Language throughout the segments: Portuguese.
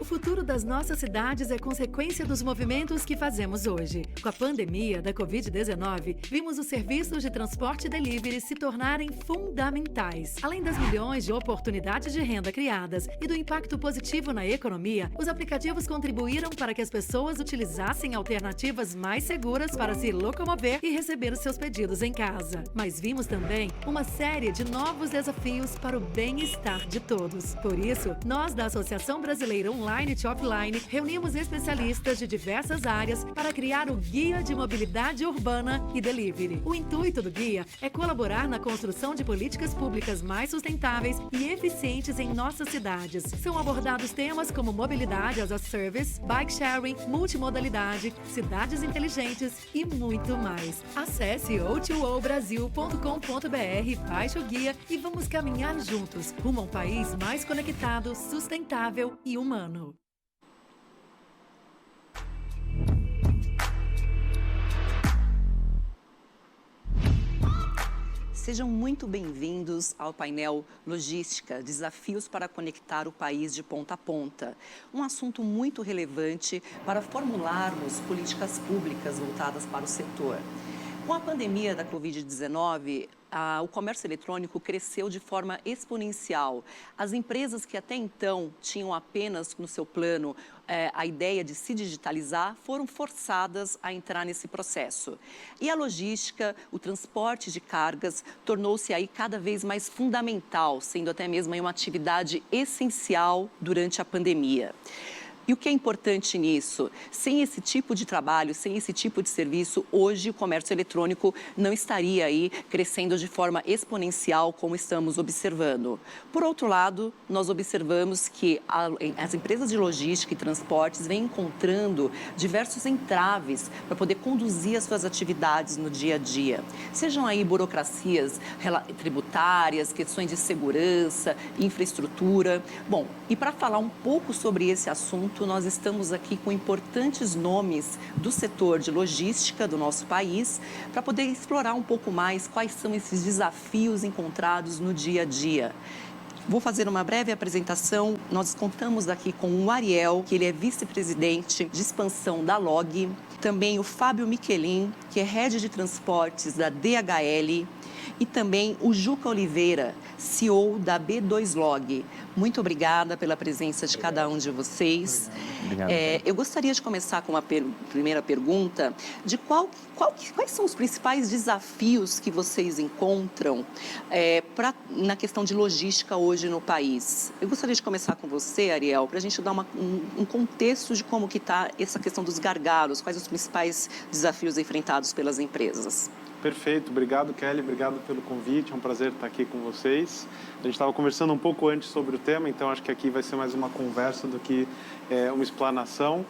futuro das nossas cidades é consequência dos movimentos que fazemos hoje. Com a pandemia da Covid-19, vimos os serviços de transporte e delivery se tornarem fundamentais. Além das milhões de oportunidades de renda criadas e do impacto positivo na economia, os aplicativos contribuíram para que as pessoas utilizassem alternativas mais seguras para se locomover e receber os seus pedidos em casa. Mas vimos também uma série de novos desafios para o bem-estar de todos. Por isso, nós da Associação Brasileira Online e Offline reunimos especialistas de diversas áreas para criar o Guia de Mobilidade Urbana e Delivery. O intuito do guia é colaborar na construção de políticas públicas mais sustentáveis e eficientes em nossas cidades. São abordados temas como mobilidade as a service, bike sharing, multimodalidade, cidades inteligentes e muito mais. Acesse o2obrasil.com.br, baixe o guia e vamos caminhar juntos rumo a um país mais conectado, sustentável e humano. Sejam muito bem-vindos ao painel Logística, Desafios para Conectar o País de Ponta a Ponta. Um assunto muito relevante para formularmos políticas públicas voltadas para o setor. Com a pandemia da Covid-19, o comércio eletrônico cresceu de forma exponencial. As empresas que até então tinham apenas no seu plano a ideia de se digitalizar foram forçadas a entrar nesse processo. E a logística, o transporte de cargas, tornou-se aí cada vez mais fundamental, sendo até mesmo aí uma atividade essencial durante a pandemia. E o que é importante nisso? Sem esse tipo de trabalho, sem esse tipo de serviço, hoje o comércio eletrônico não estaria aí crescendo de forma exponencial como estamos observando. Por outro lado, nós observamos que as empresas de logística e transportes vêm encontrando diversos entraves para poder conduzir as suas atividades no dia a dia. Sejam aí burocracias tributárias, questões de segurança, infraestrutura. Bom, e para falar um pouco sobre esse assunto, nós estamos aqui com importantes nomes do setor de logística do nosso país para poder explorar um pouco mais quais são esses desafios encontrados no dia a dia. Vou fazer uma breve apresentação. Nós contamos aqui com o Ariel, que ele é vice-presidente de expansão da LOG. Também o Fábio Michelin, que é head de transportes da DHL. E também o Juca Oliveira, CEO da B2Log. Muito obrigada pela presença de cada um de vocês. Obrigado. Eu gostaria de começar com uma primeira pergunta de quais são os principais desafios que vocês encontram na questão de logística hoje no país. Eu gostaria de começar com você, Ariel, para a gente dar um contexto de como que está essa questão dos gargalos, quais os principais desafios enfrentados pelas empresas. Perfeito, obrigado Kelly, obrigado pelo convite, é um prazer estar aqui com vocês. A gente estava conversando um pouco antes sobre o tema, então acho que aqui vai ser mais uma conversa do que uma explanação.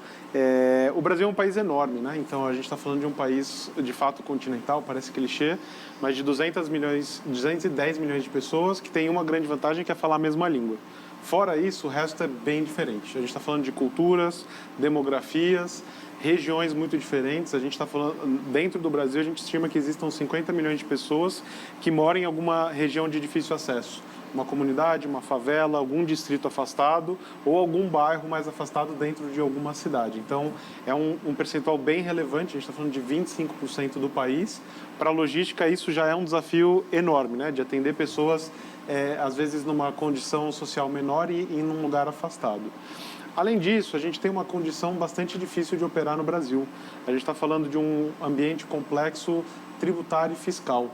O Brasil é um país enorme, né? Então a gente está falando de um país de fato continental, parece clichê, mas de 210 milhões de pessoas que tem uma grande vantagem que é falar a mesma língua. Fora isso, o resto é bem diferente. A gente está falando de culturas, demografias, regiões muito diferentes. A gente está falando, dentro do Brasil, a gente estima que existam 50 milhões de pessoas que moram em alguma região de difícil acesso. Uma comunidade, uma favela, algum distrito afastado ou algum bairro mais afastado dentro de alguma cidade. Então, é um percentual bem relevante, a gente está falando de 25% do país. Para a logística, isso já é um desafio enorme, né? De atender pessoas, às vezes, numa condição social menor e em um lugar afastado. Além disso, a gente tem uma condição bastante difícil de operar no Brasil. A gente está falando de um ambiente complexo tributário e fiscal.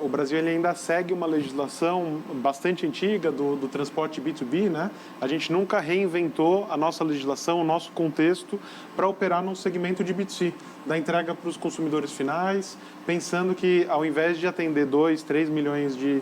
O Brasil ele ainda segue uma legislação bastante antiga do transporte B2B, né? A gente nunca reinventou a nossa legislação, o nosso contexto para operar num segmento de B2C, da entrega para os consumidores finais, pensando que ao invés de atender 2, 3 milhões de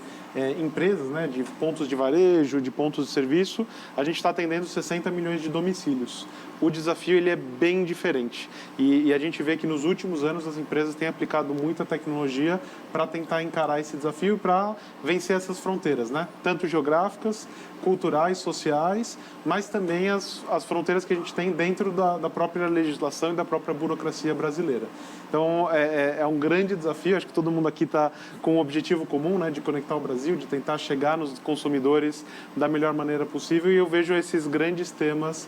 empresas, né, de pontos de varejo, de pontos de serviço, a gente está atendendo 60 milhões de domicílios. O desafio ele é bem diferente e a gente vê que nos últimos anos as empresas têm aplicado muita tecnologia para tentar encarar esse desafio e para vencer essas fronteiras, né? Tanto geográficas, culturais, sociais, mas também as fronteiras que a gente tem dentro da própria legislação e da própria burocracia brasileira. Então, é um grande desafio. Acho que todo mundo aqui está com um objetivo comum, né, de conectar o Brasil, de tentar chegar nos consumidores da melhor maneira possível. E eu vejo esses grandes temas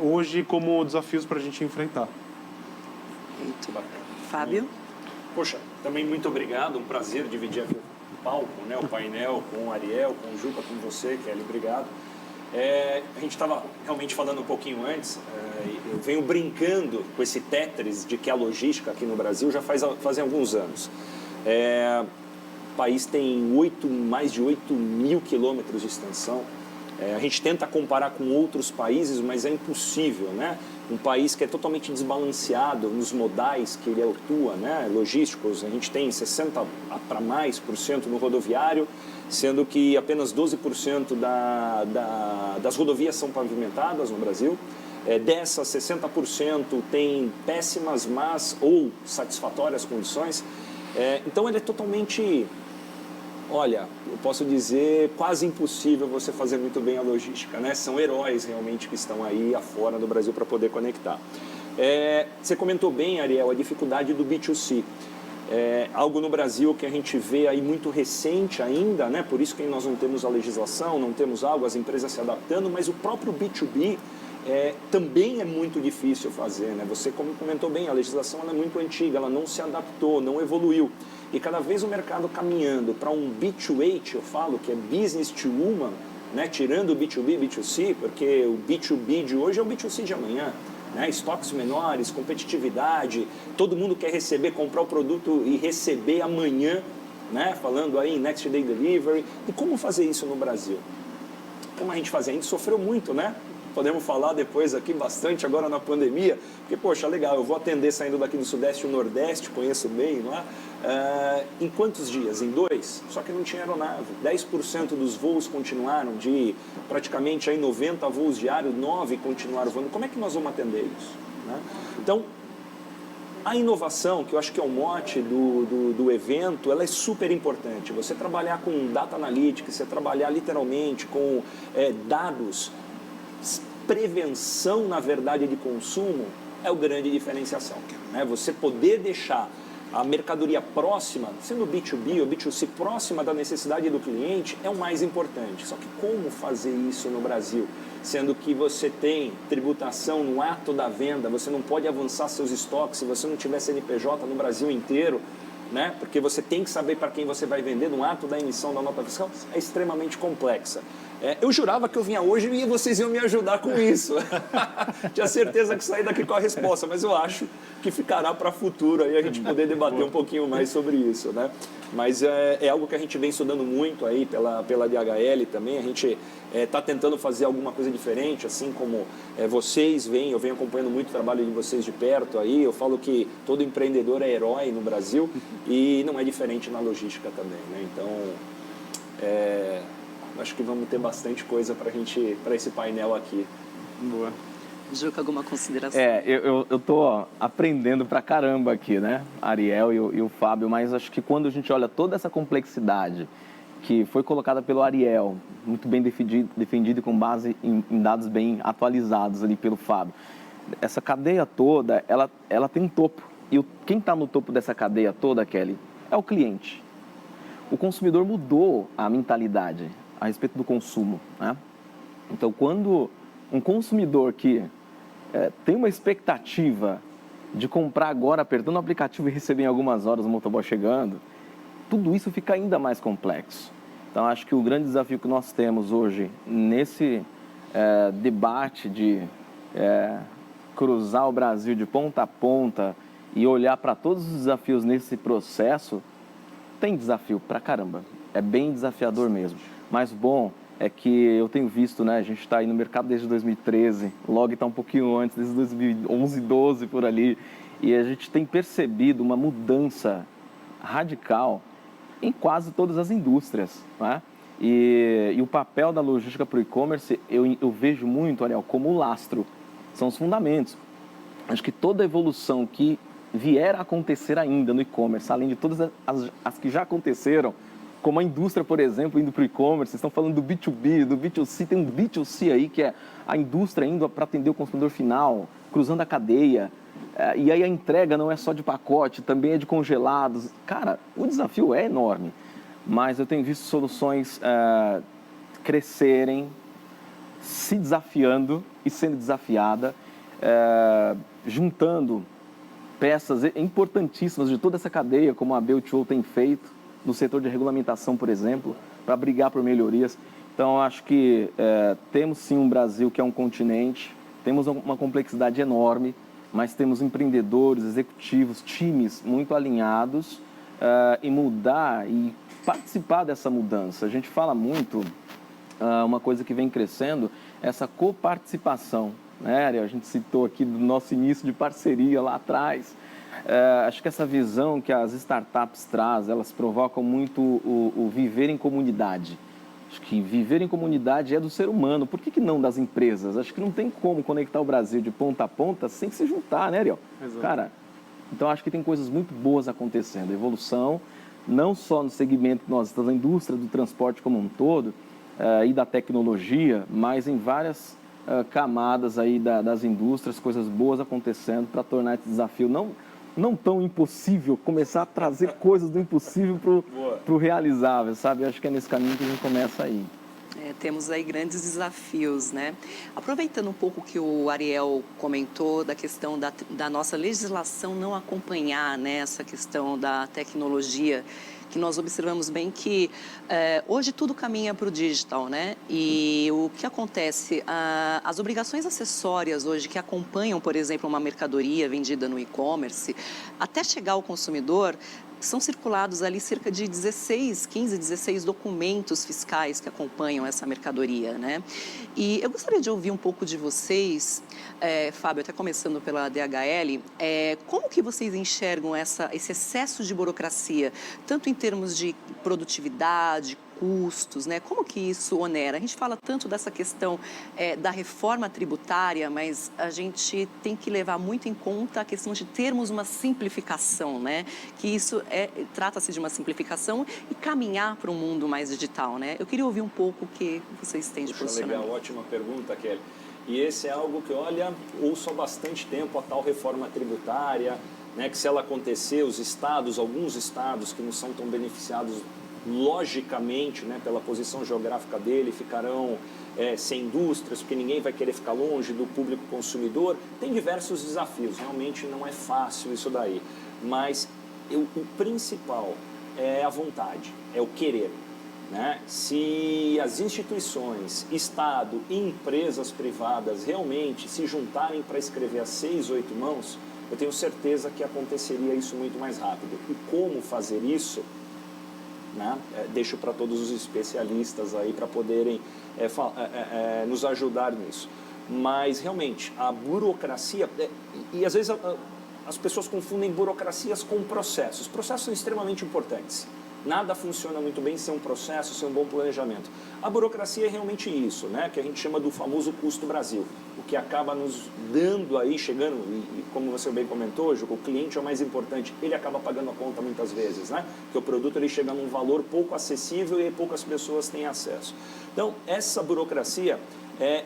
hoje como desafios para a gente enfrentar. Muito bacana. Fábio? Poxa, também muito obrigado. Um prazer dividir aqui o palco, né, o painel com o Ariel, com o Juca, com você, Kelly. Obrigado. A gente estava realmente falando um pouquinho antes, eu venho brincando com esse Tetris de que a logística aqui no Brasil já fazem alguns anos. O país tem mais de 8 mil quilômetros de extensão. A gente tenta comparar com outros países, mas é impossível, né? Um país que é totalmente desbalanceado nos modais que ele atua, né? Logísticos, a gente tem 60% para mais no rodoviário, sendo que apenas 12% das rodovias são pavimentadas no Brasil. Dessas, 60% tem péssimas, mas ou satisfatórias condições. Então, ele é totalmente... Olha, eu posso dizer, quase impossível você fazer muito bem a logística, né? São heróis realmente que estão aí afora do Brasil para poder conectar. Você comentou bem, Ariel, a dificuldade do B2C. Algo no Brasil que a gente vê aí muito recente ainda, né? Por isso que nós não temos a legislação, não temos algo, as empresas se adaptando, mas o próprio B2B também é muito difícil fazer, né? Você, como comentou bem, a legislação ela é muito antiga, ela não se adaptou, não evoluiu. E cada vez o mercado caminhando para um B2H, eu falo, que é business to woman, né? Tirando o B2B, B2C, porque o B2B de hoje é o B2C de amanhã. Né? Estoques menores, competitividade, todo mundo quer receber, comprar o produto e receber amanhã, né? Falando aí em Next Day Delivery. E como fazer isso no Brasil? Como a gente faz? A gente sofreu muito, né? Podemos falar depois aqui bastante agora na pandemia, porque, poxa, legal, eu vou atender saindo daqui do Sudeste e o Nordeste, conheço bem lá, em quantos dias? Em 2? Só que não tinha aeronave. 10% dos voos continuaram, de praticamente aí 90 voos diários, 9 continuaram voando. Como é que nós vamos atender isso? Né? Então, a inovação, que eu acho que é o mote do evento, ela é super importante. Você trabalhar com data analytics, você trabalhar literalmente com dados, prevenção, na verdade, de consumo é o grande diferenciação. Né? Você poder deixar a mercadoria próxima, sendo B2B ou B2C, próxima da necessidade do cliente, é o mais importante. Só que como fazer isso no Brasil? Sendo que você tem tributação no ato da venda, você não pode avançar seus estoques se você não tiver CNPJ no Brasil inteiro, né? Porque você tem que saber para quem você vai vender no ato da emissão da nota fiscal, é extremamente complexa. Eu jurava que eu vinha hoje e vocês iam me ajudar com isso. Tinha certeza que saí daqui com a resposta, mas eu acho que ficará para futuro aí a gente poder debater um pouquinho mais sobre isso, né? Mas é algo que a gente vem estudando muito aí pela DHL também. A gente está tentando fazer alguma coisa diferente, assim como vocês vêm, eu venho acompanhando muito o trabalho de vocês de perto aí. Eu falo que todo empreendedor é herói no Brasil e não é diferente na logística também, né? Então, acho que vamos ter bastante coisa para esse painel aqui. Boa. Juca, alguma consideração? Eu tô aprendendo pra caramba aqui, né? Ariel e o Fábio, mas acho que quando a gente olha toda essa complexidade que foi colocada pelo Ariel, muito bem defendido com base em dados bem atualizados ali pelo Fábio, essa cadeia toda, ela tem um topo. E quem está no topo dessa cadeia toda, Kelly, é o cliente. O consumidor mudou a mentalidade a respeito do consumo, né? Então, quando um consumidor que tem uma expectativa de comprar agora, apertando o aplicativo e receber em algumas horas o motoboy chegando, tudo isso fica ainda mais complexo. Então, acho que o grande desafio que nós temos hoje nesse debate de cruzar o Brasil de ponta a ponta e olhar para todos os desafios nesse processo, tem desafio pra caramba. É bem desafiador mesmo. Mas bom é que eu tenho visto, né? A gente está aí no mercado desde 2013, o Log está um pouquinho antes, desde 2011, 12 por ali, e a gente tem percebido uma mudança radical em quase todas as indústrias, né? E o papel da logística para o e-commerce eu vejo muito, Ariel, como o lastro, são os fundamentos. Acho que toda evolução que vier a acontecer ainda no e-commerce, além de todas as que já aconteceram, como a indústria, por exemplo, indo para o e-commerce, vocês estão falando do B2B, do B2C, tem um B2C aí que é a indústria indo para atender o consumidor final, cruzando a cadeia. E aí a entrega não é só de pacote, também é de congelados. Cara, o desafio é enorme, mas eu tenho visto soluções crescerem, se desafiando e sendo desafiada, juntando peças importantíssimas de toda essa cadeia, como a BTO tem feito, no setor de regulamentação, por exemplo, para brigar por melhorias. Então, acho que temos sim um Brasil que é um continente, temos uma complexidade enorme, mas temos empreendedores, executivos, times muito alinhados em mudar e participar dessa mudança. A gente fala muito, uma coisa que vem crescendo, essa coparticipação, né, Ariel? A gente citou aqui do nosso início de parceria lá atrás. Acho que essa visão que as startups trazem, elas provocam muito o viver em comunidade. Acho que viver em comunidade é do ser humano, por que não das empresas? Acho que não tem como conectar o Brasil de ponta a ponta sem se juntar, né, Ariel? Exato. Cara, então acho que tem coisas muito boas acontecendo, evolução, não só no segmento da indústria do transporte como um todo e da tecnologia, mas em várias camadas aí das indústrias, coisas boas acontecendo para tornar esse desafio não tão impossível, começar a trazer coisas do impossível para o realizável, sabe? Acho que é nesse caminho que a gente começa aí. Temos aí grandes desafios, né? Aproveitando um pouco que o Ariel comentou da questão da nossa legislação não acompanhar, né, essa questão da tecnologia, que nós observamos bem que hoje tudo caminha para o digital, né? E o que acontece, as obrigações acessórias hoje que acompanham, por exemplo, uma mercadoria vendida no e-commerce, até chegar ao consumidor, são circulados ali cerca de 16 documentos fiscais que acompanham essa mercadoria, né? E eu gostaria de ouvir um pouco de vocês, Fábio, até começando pela DHL, como que vocês enxergam esse excesso de burocracia, tanto em termos de produtividade, custos, né? Como que isso onera? A gente fala tanto dessa questão da reforma tributária, mas a gente tem que levar muito em conta a questão de termos uma simplificação, né? Que isso trata-se de uma simplificação e caminhar para um mundo mais digital, né? Eu queria ouvir um pouco o que vocês têm de posicionamento. Legal, ótima pergunta, Kelly. E esse é algo que, olha, ouço há bastante tempo, a tal reforma tributária, né? Que se ela acontecer, alguns estados que não são tão beneficiados logicamente, né, pela posição geográfica dele, ficarão sem indústrias, porque ninguém vai querer ficar longe do público consumidor. Tem diversos desafios, realmente não é fácil isso daí. Mas o principal é a vontade, é o querer, né? Se as instituições, Estado e empresas privadas realmente se juntarem para escrever a 6, 8 mãos, eu tenho certeza que aconteceria isso muito mais rápido. E como fazer isso? Né? Deixo para todos os especialistas aí para poderem nos ajudar nisso. Mas, realmente, a burocracia... E, às vezes, as pessoas confundem burocracias com processos. Processos são extremamente importantes. Nada funciona muito bem sem um processo, sem um bom planejamento. A burocracia é realmente isso, né? Que a gente chama do famoso custo Brasil. O que acaba nos dando aí, chegando, e como você bem comentou, Ju, o cliente é o mais importante, ele acaba pagando a conta muitas vezes, né? Porque o produto ele chega num valor pouco acessível e poucas pessoas têm acesso. Então, essa burocracia,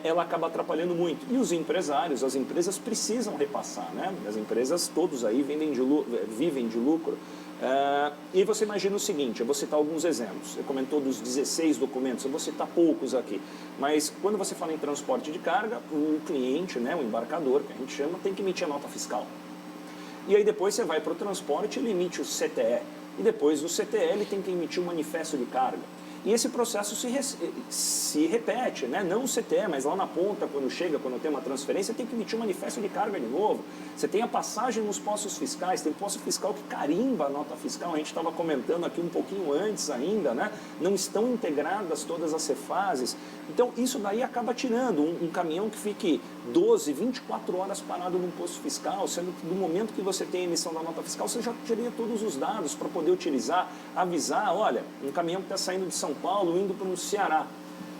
ela acaba atrapalhando muito. E os empresários, as empresas precisam repassar, né? As empresas, todos aí, vivem de lucro. E você imagina o seguinte, eu vou citar alguns exemplos. Você comentou dos 16 documentos, eu vou citar poucos aqui. Mas quando você fala em transporte de carga, o cliente, né, o embarcador, que a gente chama, tem que emitir a nota fiscal. E aí depois você vai para o transporte, ele emite o CTE. E depois do CTE ele tem que emitir o manifesto de carga. E esse processo se repete, né? Não o CTE, mas lá na ponta, quando tem uma transferência, tem que emitir um manifesto de carga de novo. Você tem a passagem nos postos fiscais, tem posto fiscal que carimba a nota fiscal, a gente estava comentando aqui um pouquinho antes ainda, né? Não estão integradas todas as Cefases. Então, isso daí acaba tirando um caminhão que fique 12, 24 horas parado num posto fiscal, sendo que no momento que você tem a emissão da nota fiscal, você já teria todos os dados para poder utilizar, avisar, olha, um caminhão que está saindo de São Paulo, indo para o Ceará.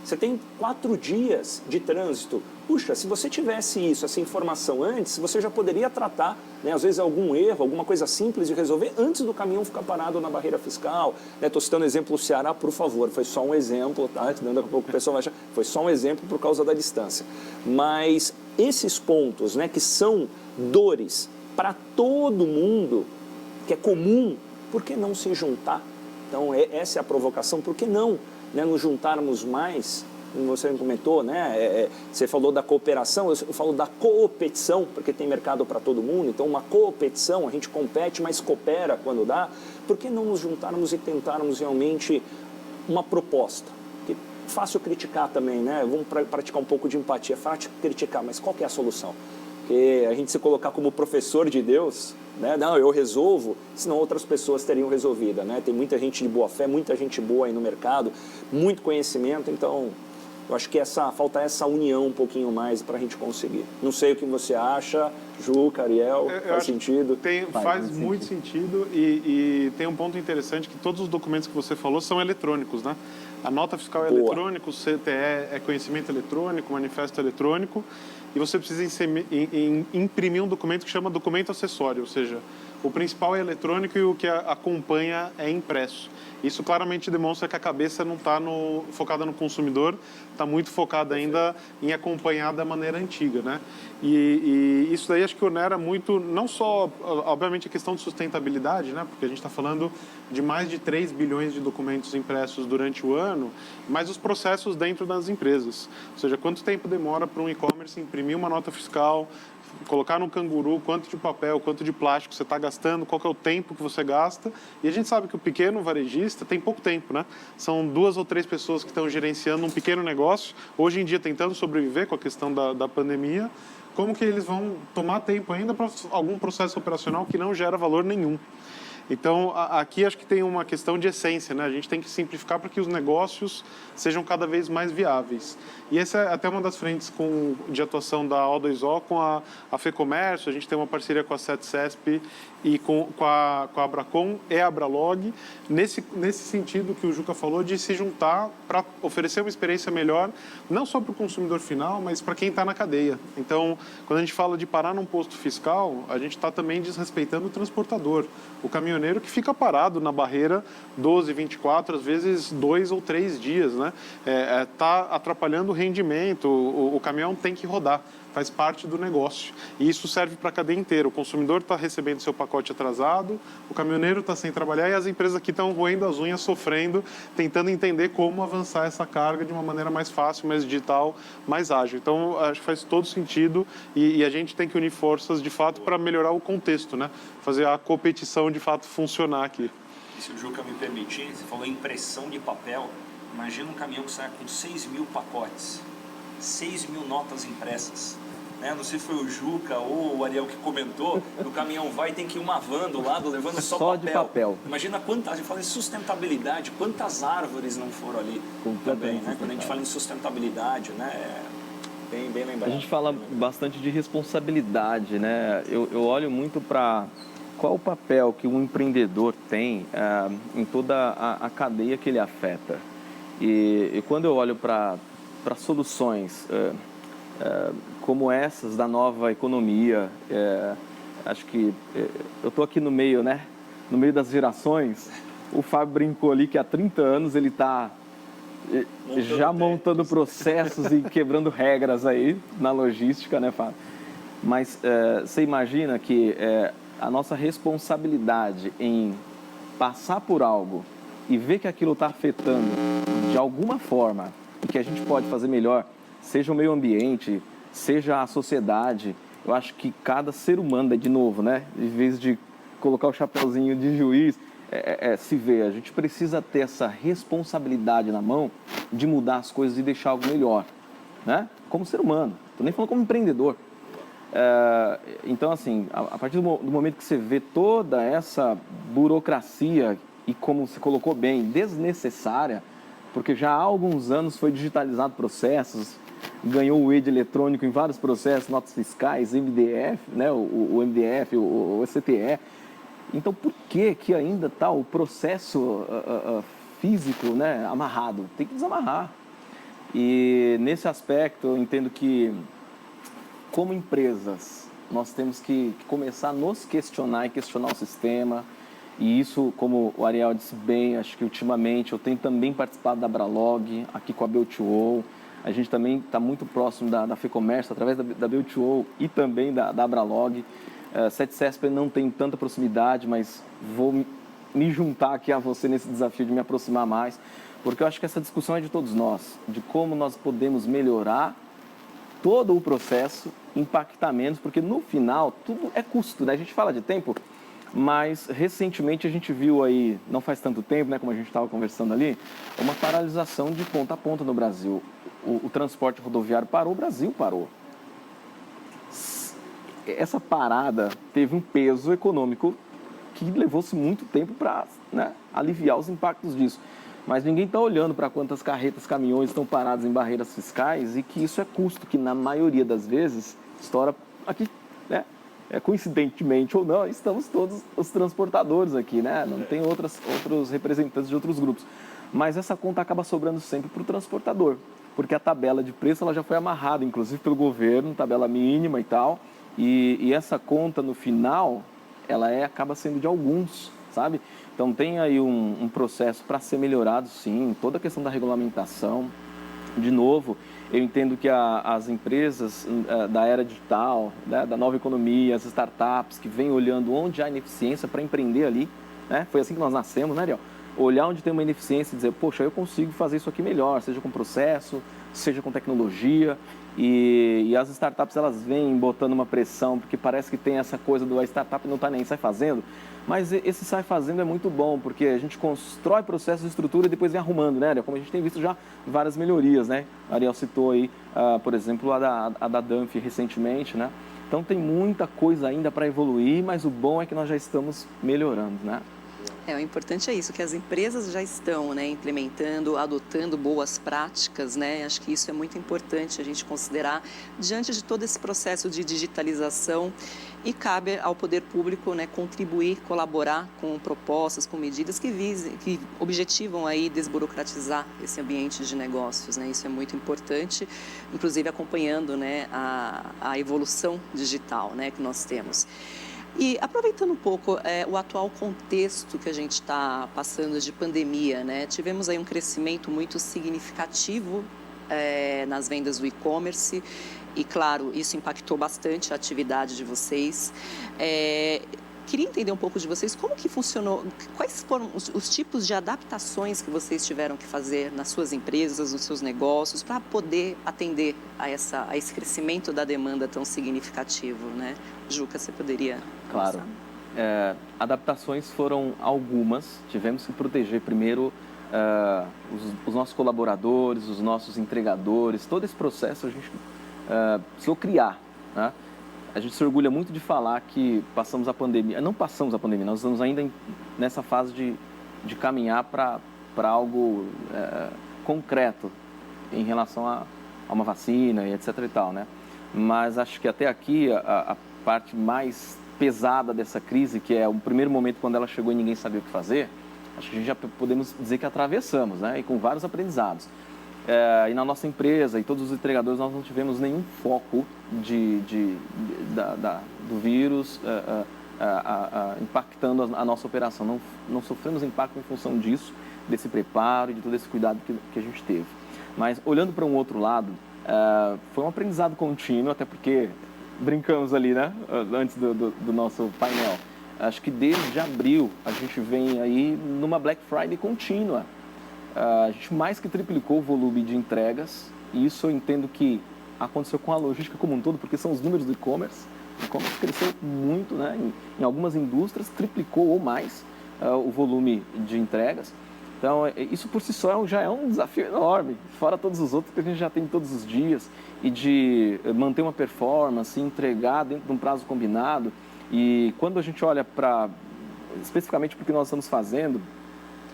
Você tem 4 dias de trânsito. Puxa, se você tivesse isso, essa informação antes, você já poderia tratar, né, às vezes algum erro, alguma coisa simples de resolver antes do caminhão ficar parado na barreira fiscal. Estou citando o exemplo do Ceará, por favor, foi só um exemplo, tá? Daqui a pouco o pessoal vai achar, foi só um exemplo por causa da distância. Mas esses pontos, né, que são dores para todo mundo, que é comum, por que não se juntar? Então, essa é a provocação, por que não, né, nos juntarmos mais? Como você comentou, né, você falou da cooperação, eu falo da coopetição, porque tem mercado para todo mundo, então uma coopetição, a gente compete, mas coopera quando dá. Por que não nos juntarmos e tentarmos realmente uma proposta? Que é fácil criticar também, né? Vamos praticar um pouco de empatia, é fácil criticar, mas qual que é a solução? Porque a gente se colocar como professor de Deus, né? Não, eu resolvo, senão outras pessoas teriam resolvido, né? Tem muita gente de boa fé, muita gente boa aí no mercado, muito conhecimento, então eu acho que falta essa união um pouquinho mais para a gente conseguir. Não sei o que você acha, Juca, Ariel, faz sentido? Faz muito sentido e tem um ponto interessante que todos os documentos que você falou são eletrônicos, né? A nota fiscal é eletrônica, o CTE é conhecimento eletrônico, manifesto eletrônico, e você precisa imprimir um documento que chama documento acessório, ou seja, o principal é eletrônico e o que acompanha é impresso. Isso claramente demonstra que a cabeça não está focada no consumidor, está muito focada ainda em acompanhar da maneira antiga, né? E isso daí acho que onera muito, não só, obviamente, a questão de sustentabilidade, né? Porque a gente está falando de mais de 3 bilhões de documentos impressos durante o ano, mas os processos dentro das empresas. Ou seja, quanto tempo demora para um e-commerce imprimir uma nota fiscal, colocar no canguru quanto de papel, quanto de plástico você está gastando, qual que é o tempo que você gasta. E a gente sabe que o pequeno varejista tem pouco tempo, né? São 2 ou 3 pessoas que estão gerenciando um pequeno negócio, hoje em dia tentando sobreviver com a questão da pandemia. Como que eles vão tomar tempo ainda para algum processo operacional que não gera valor nenhum? Então, aqui acho que tem uma questão de essência, né? A gente tem que simplificar para que os negócios sejam cada vez mais viáveis. E essa é até uma das frentes de atuação da O2O com a FEComércio. A gente tem uma parceria com a SETCESP e com a Abracom e a Abralog, nesse sentido que o Juca falou, de se juntar para oferecer uma experiência melhor, não só para o consumidor final, mas para quem está na cadeia. Então, quando a gente fala de parar num posto fiscal, a gente está também desrespeitando o transportador, o caminhoneiro que fica parado na barreira 12, 24, às vezes 2 ou 3 dias, né? Está atrapalhando o rendimento, o caminhão tem que rodar, faz parte do negócio. E isso serve para a cadeia inteira. O consumidor está recebendo seu pacote atrasado, o caminhoneiro está sem trabalhar e as empresas aqui estão roendo as unhas, sofrendo, tentando entender como avançar essa carga de uma maneira mais fácil, mais digital, mais ágil. Então, acho que faz todo sentido e a gente tem que unir forças, de fato, para melhorar o contexto, né? Fazer a competição, de fato, funcionar aqui. E se o Juca me permitir, você falou impressão de papel. Imagina um caminhão que sai com 6.000 pacotes, 6.000 notas impressas. Né? Não sei se foi o Juca ou o Ariel que comentou, o caminhão vai e tem que ir uma van do lado levando só papel. De papel. Imagina quantas, a gente fala em sustentabilidade, quantas árvores não foram ali também, né? Quando a gente fala em sustentabilidade, né? Bem lembrado. A gente fala bastante de responsabilidade, né? Eu olho muito para qual o papel que um empreendedor tem em toda a cadeia que ele afeta. E quando eu olho para soluções como essas da nova economia, acho que eu estou aqui no meio, né? No meio das gerações. O Fábio brincou ali que há 30 anos ele está já montando processos e quebrando regras aí na logística, né, Fábio? Mas você imagina que a nossa responsabilidade em passar por algo e ver que aquilo está afetando de alguma forma e que a gente pode fazer melhor, seja o meio ambiente, seja a sociedade, eu acho que cada ser humano, de novo, né, em vez de colocar o chapeuzinho de juiz, se vê, a gente precisa ter essa responsabilidade na mão de mudar as coisas e deixar algo melhor, né? Como ser humano, estou nem falando como empreendedor. Então, assim, a partir do momento que você vê toda essa burocracia e, como você colocou bem, desnecessária, porque já há alguns anos foi digitalizado processos, ganhou o ED eletrônico em vários processos, notas fiscais, MDF, né, o MDF, o CTE. Então, por que ainda está o processo físico, né, amarrado? Tem que desamarrar. E, nesse aspecto, eu entendo que, como empresas, nós temos que começar a nos questionar e questionar o sistema. E isso, como o Ariel disse bem, acho que ultimamente eu tenho também participado da Abralog, aqui com a B2O. A gente também está muito próximo da FEComércio, através da B2O e também da Abralog. CETICESP não tem tanta proximidade, mas vou me juntar aqui a você nesse desafio de me aproximar mais, porque eu acho que essa discussão é de todos nós, de como nós podemos melhorar todo o processo, impactar menos, porque no final tudo é custo, né? A gente fala de tempo, mas recentemente a gente viu aí, não faz tanto tempo, né, como a gente estava conversando ali, uma paralisação de ponta a ponta no Brasil. O transporte rodoviário parou, o Brasil parou. Essa parada teve um peso econômico que levou-se muito tempo para, né, aliviar os impactos disso. Mas ninguém está olhando para quantas carretas, caminhões estão parados em barreiras fiscais e que isso é custo que, na maioria das vezes, estoura aqui, né? Coincidentemente ou não, estamos todos os transportadores aqui, né? Não tem outros representantes de outros grupos. Mas essa conta acaba sobrando sempre para o transportador, porque a tabela de preço ela já foi amarrada, inclusive pelo governo, tabela mínima e tal. E essa conta, no final, ela acaba sendo de alguns, sabe? Então, tem aí um processo para ser melhorado, sim, toda a questão da regulamentação. De novo, eu entendo que as empresas da era digital, né, da nova economia, as startups que vêm olhando onde há ineficiência para empreender ali, né? Foi assim que nós nascemos, né, Ariel? Olhar onde tem uma ineficiência e dizer, poxa, eu consigo fazer isso aqui melhor, seja com processo, seja com tecnologia. E as startups, elas vêm botando uma pressão, porque parece que tem essa coisa do a startup não está nem sai fazendo. Mas esse sai fazendo é muito bom, porque a gente constrói processo de estrutura e depois vem arrumando, né, Ariel? Como a gente tem visto já várias melhorias, né? A Ariel citou aí, por exemplo, a da Dunphy recentemente, né? Então tem muita coisa ainda para evoluir, mas o bom é que nós já estamos melhorando, né? O importante é isso, que as empresas já estão, né, implementando, adotando boas práticas, né? Acho que isso é muito importante a gente considerar diante de todo esse processo de digitalização e cabe ao poder público, né, contribuir, colaborar com propostas, com medidas que objetivam aí desburocratizar esse ambiente de negócios, né? Isso é muito importante, inclusive acompanhando, né, a evolução digital, né, que nós temos. E aproveitando um pouco o atual contexto que a gente está passando de pandemia, né? Tivemos aí um crescimento muito significativo nas vendas do e-commerce e, claro, isso impactou bastante a atividade de vocês. Queria entender um pouco de vocês, como que funcionou, quais foram os tipos de adaptações que vocês tiveram que fazer nas suas empresas, nos seus negócios, para poder atender a esse crescimento da demanda tão significativo, né? Juca, você poderia começar? Claro. Adaptações foram algumas. Tivemos que proteger primeiro os nossos colaboradores, os nossos entregadores. Todo esse processo a gente precisou criar, né? A gente se orgulha muito de falar que passamos a pandemia. Não passamos a pandemia, nós estamos ainda nessa fase de caminhar para algo concreto em relação a uma vacina e etc e tal, né? Mas acho que até aqui a parte mais pesada dessa crise, que é o primeiro momento quando ela chegou e ninguém sabia o que fazer, acho que a gente já podemos dizer que atravessamos, né? E com vários aprendizados. E na nossa empresa e todos os entregadores nós não tivemos nenhum foco do vírus impactando a nossa operação. Não sofremos impacto em função disso, desse preparo e de todo esse cuidado que a gente teve. Mas olhando para um outro lado, foi um aprendizado contínuo, até porque brincamos ali, né, antes do nosso painel. Acho que desde abril a gente vem aí numa Black Friday contínua. A gente mais que triplicou o volume de entregas, e isso eu entendo que aconteceu com a logística como um todo, porque são os números do e-commerce. O e-commerce cresceu muito, né? Em algumas indústrias, triplicou ou mais o volume de entregas. Então, isso por si só já é um desafio enorme, fora todos os outros que a gente já tem todos os dias, e de manter uma performance, entregar dentro de um prazo combinado. E quando a gente olha para, especificamente porque nós estamos fazendo,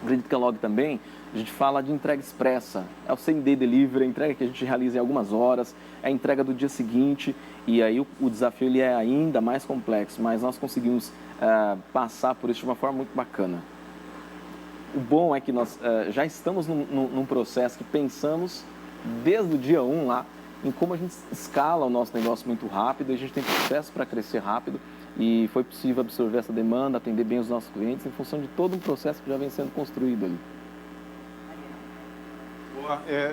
acredito que a Log também, a gente fala de entrega expressa, é o same day delivery, a entrega que a gente realiza em algumas horas, é a entrega do dia seguinte, e aí o desafio ele é ainda mais complexo, mas nós conseguimos passar por isso de uma forma muito bacana. O bom é que nós já estamos num processo que pensamos desde o dia 1 lá, em como a gente escala o nosso negócio muito rápido, a gente tem processo para crescer rápido, e foi possível absorver essa demanda, atender bem os nossos clientes em função de todo um processo que já vem sendo construído ali.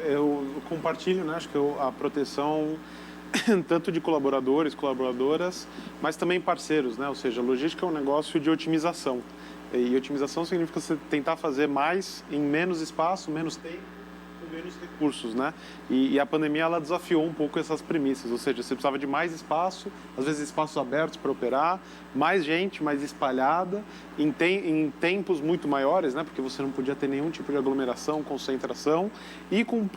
Eu compartilho, né? Acho que a proteção tanto de colaboradores, colaboradoras, mas também parceiros, né? Ou seja, logística é um negócio de otimização. E otimização significa você tentar fazer mais em menos espaço, menos tempo, com menos recursos, né? E a pandemia, ela desafiou um pouco essas premissas, ou seja, você precisava de mais espaço, às vezes espaços abertos para operar, mais gente, mais espalhada, em tempos muito maiores, né? Porque você não podia ter nenhum tipo de aglomeração, concentração, e com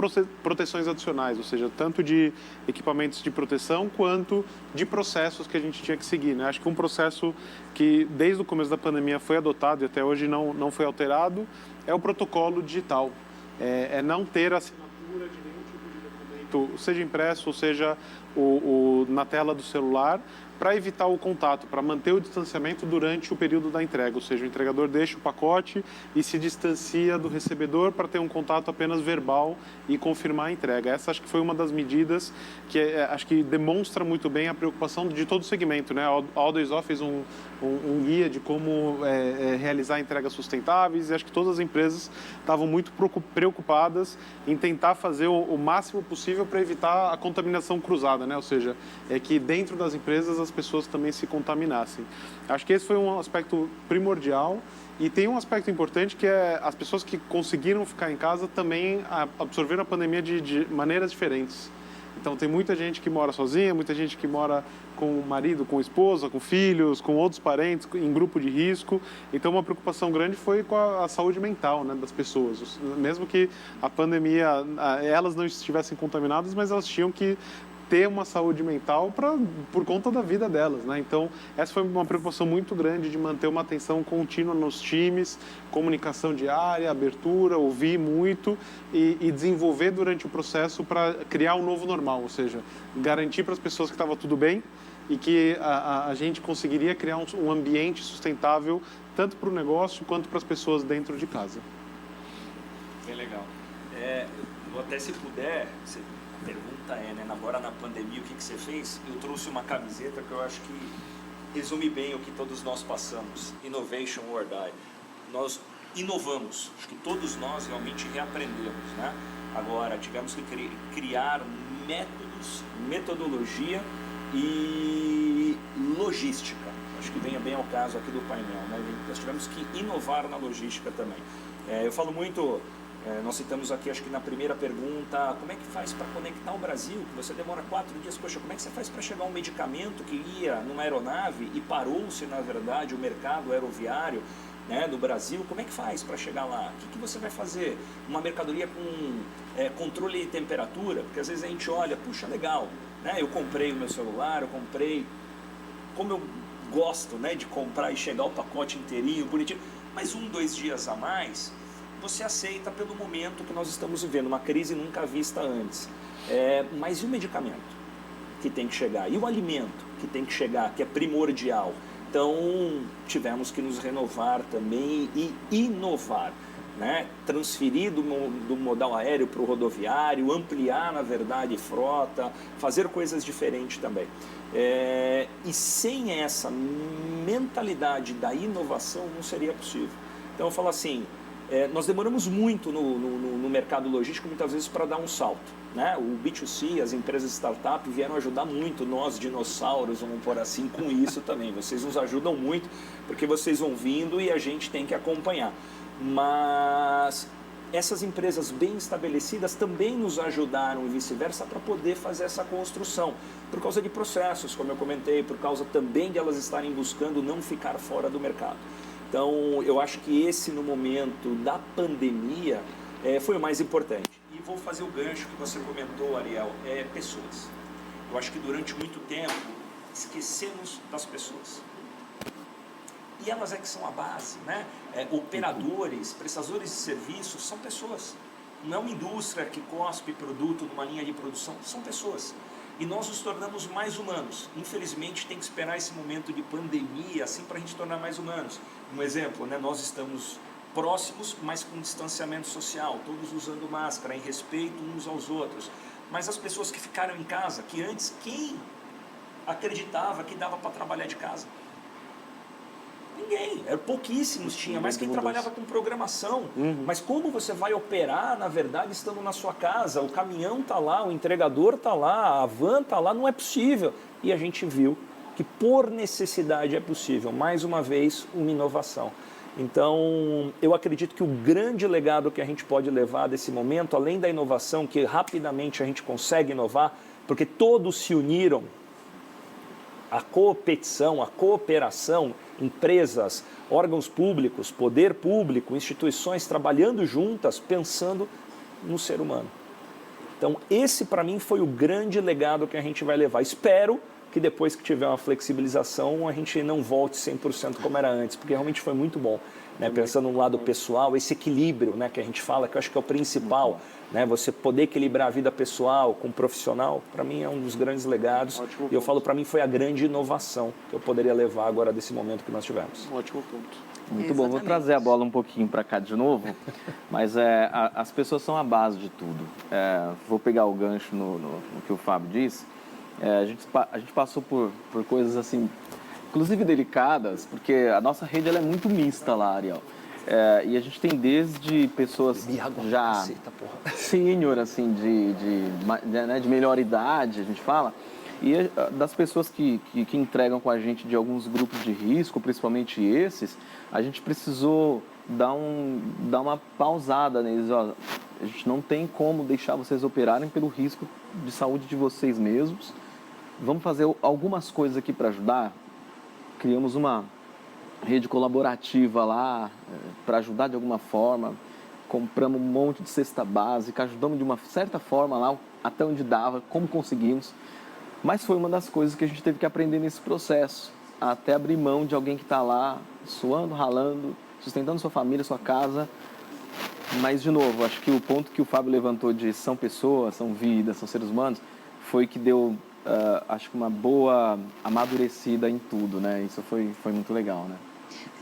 proteções adicionais, ou seja, tanto de equipamentos de proteção quanto de processos que a gente tinha que seguir, né? Acho que um processo que desde o começo da pandemia foi adotado e até hoje não foi alterado é o protocolo digital. É não ter assinatura de nenhum tipo de documento, seja impresso ou seja na tela do celular, para evitar o contato, para manter o distanciamento durante o período da entrega. Ou seja, o entregador deixa o pacote e se distancia do recebedor para ter um contato apenas verbal e confirmar a entrega. Essa acho que foi uma das medidas que acho que demonstra muito bem a preocupação de todo o segmento, né? A Aldo fez um guia de como realizar entregas sustentáveis e acho que todas as empresas estavam muito preocupadas em tentar fazer o máximo possível para evitar a contaminação cruzada, né? Ou seja, que dentro das empresas as pessoas também se contaminassem. Acho que esse foi um aspecto primordial e tem um aspecto importante que é as pessoas que conseguiram ficar em casa também absorveram a pandemia de maneiras diferentes. Então tem muita gente que mora sozinha, muita gente que mora com o marido, com a esposa, com filhos, com outros parentes, em grupo de risco. Então uma preocupação grande foi com a saúde mental, né, das pessoas. Mesmo que a pandemia, elas não estivessem contaminadas, mas elas tinham que ter uma saúde mental por conta da vida delas, né? Então, essa foi uma preocupação muito grande de manter uma atenção contínua nos times, comunicação diária, abertura, ouvir muito e desenvolver durante o processo para criar um novo normal, ou seja, garantir para as pessoas que estava tudo bem e que a gente conseguiria criar um ambiente sustentável tanto para o negócio quanto para as pessoas dentro de casa. Bem legal. Até se puder... A pergunta né, agora na pandemia, o que você fez? Eu trouxe uma camiseta que eu acho que resume bem o que todos nós passamos. Innovation or Die. Nós inovamos, acho que todos nós realmente reaprendemos, né? Agora, tivemos que criar métodos, metodologia e logística. Acho que venha bem ao caso aqui do painel, né? Nós tivemos que inovar na logística também. Eu falo muito... nós citamos aqui, acho que na primeira pergunta, como é que faz para conectar o Brasil? Que você demora 4 dias. Poxa, como é que você faz para chegar um medicamento que ia numa aeronave e parou-se, na verdade, o mercado aeroviário, né, do Brasil? Como é que faz para chegar lá? O que você vai fazer? Uma mercadoria com controle de temperatura? Porque às vezes a gente olha, puxa, legal, né? Eu comprei o meu celular, eu comprei... Como eu gosto, né, de comprar e chegar o pacote inteirinho, bonitinho, mas 2 dias a mais... você aceita pelo momento que nós estamos vivendo, uma crise nunca vista antes. Mas e o medicamento que tem que chegar? E o alimento que tem que chegar, que é primordial? Então, tivemos que nos renovar também e inovar, né? Transferir do modal aéreo para o rodoviário, ampliar, na verdade, frota, fazer coisas diferentes também. E sem essa mentalidade da inovação não seria possível. Então, eu falo assim... nós demoramos muito no mercado logístico, muitas vezes, para dar um salto, né? O B2C, as empresas startup vieram ajudar muito nós, dinossauros, vamos pôr assim, com isso também. Vocês nos ajudam muito, porque vocês vão vindo e a gente tem que acompanhar. Mas essas empresas bem estabelecidas também nos ajudaram e vice-versa para poder fazer essa construção. Por causa de processos, como eu comentei, por causa também de elas estarem buscando não ficar fora do mercado. Então, eu acho que esse, no momento da pandemia, foi o mais importante. E vou fazer o gancho que você comentou, Ariel, pessoas. Eu acho que durante muito tempo, esquecemos das pessoas. E elas que são a base, né? Operadores, prestadores de serviços, são pessoas. Não é uma indústria que cospe produto numa linha de produção, são pessoas. E nós nos tornamos mais humanos. Infelizmente, tem que esperar esse momento de pandemia assim para a gente tornar mais humanos. Um exemplo, né? Nós estamos próximos, mas com distanciamento social, todos usando máscara, em respeito uns aos outros. Mas as pessoas que ficaram em casa, que antes, quem acreditava que dava para trabalhar de casa? Ninguém, pouquíssimos tinha, mas quem trabalhava com programação. Mas como você vai operar, na verdade, estando na sua casa? O caminhão está lá, o entregador está lá, a van está lá, não é possível. E a gente viu que por necessidade é possível. Mais uma vez, uma inovação. Então, eu acredito que o grande legado que a gente pode levar desse momento, além da inovação, que rapidamente a gente consegue inovar, porque todos se uniram, a competição, a cooperação, empresas, órgãos públicos, poder público, instituições trabalhando juntas, pensando no ser humano. Então, esse para mim foi o grande legado que a gente vai levar. Espero que depois que tiver uma flexibilização, a gente não volte 100% como era antes, porque realmente foi muito bom. Né? Pensando no lado pessoal, esse equilíbrio, né, que a gente fala, que eu acho que é o principal, né? Você poder equilibrar a vida pessoal com o profissional, para mim é um dos grandes legados. E eu falo, para mim foi a grande inovação que eu poderia levar agora desse momento que nós tivemos. Ótimo ponto. Muito bom, vou trazer a bola um pouquinho para cá de novo, mas as pessoas são a base de tudo. Vou pegar o gancho no que o Fábio disse. A gente passou por coisas assim, inclusive delicadas, porque a nossa rede ela é muito mista lá, Ariel. E a gente tem desde pessoas já sênior, assim, de melhor idade, a gente fala, e das pessoas que entregam com a gente de alguns grupos de risco, principalmente esses, a gente precisou dar uma pausada neles. Ó, a gente não tem como deixar vocês operarem pelo risco de saúde de vocês mesmos. Vamos fazer algumas coisas aqui para ajudar. Criamos uma rede colaborativa lá para ajudar de alguma forma. Compramos um monte de cesta básica, ajudamos de uma certa forma lá, até onde dava, como conseguimos. Mas foi uma das coisas que a gente teve que aprender nesse processo. Até abrir mão de alguém que está lá, suando, ralando, sustentando sua família, sua casa. Mas, de novo, acho que o ponto que o Fábio levantou de são pessoas, são vidas, são seres humanos, foi que deu, acho que uma boa amadurecida em tudo, né? Isso foi muito legal, né?